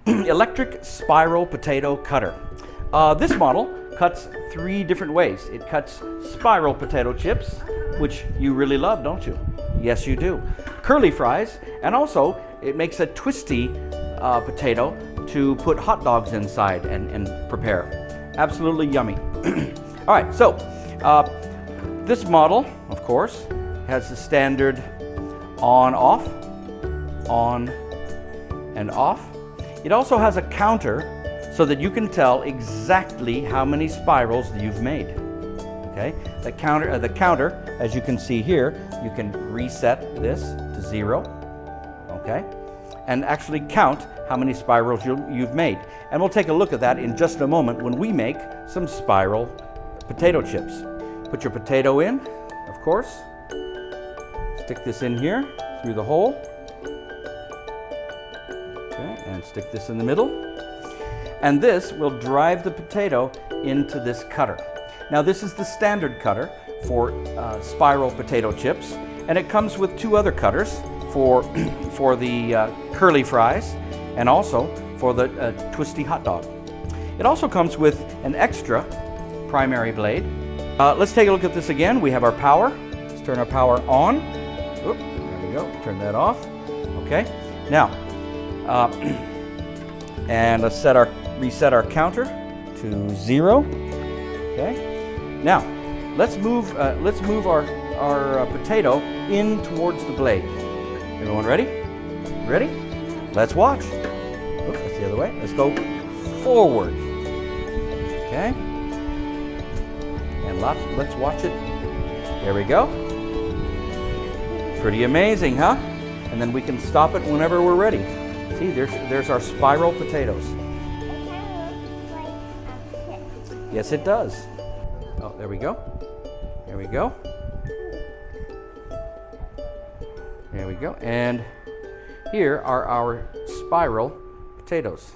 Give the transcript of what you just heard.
electric spiral potato cutter. This model cuts 3 different ways. It cuts spiral potato chips, which you really love, don't you? Yes, you do. Curly fries, and also it makes a twisty potato to put hot dogs inside and prepare. Absolutely yummy. All right, so this model, of course, has the standard on-off, on and off. It also has a counter so that you can tell exactly how many spirals you've made. Okay, the counter, as you can see here, you can reset this to 0. Okay, and actually count how many spirals you've made. And we'll take a look at that in just a moment when we make some spiral potato chips. Put your potato in, of course. Stick this in here through the hole. Okay, and stick this in the middle. And this will drive the potato into this cutter. Now this is the standard cutter for spiral potato chips, and it comes with 2 other cutters for the curly fries and also for the twisty hot dog. It also comes with an extra primary blade. Let's take a look at this again. We have our power. Let's turn our power on. Oop, there we go. Turn that off. Okay. Now, and let's reset our counter to 0. Okay. Now, let's move our potato in towards the blade. Everyone ready? Ready? Let's watch. Oops, that's the other way. Let's go forward. Okay. And let's watch it. There we go. Pretty amazing, huh? And then we can stop it whenever we're ready. See, there's our spiral potatoes. Yes, it does. Oh, there we go. There we go. There we go. And here are our spiral potatoes.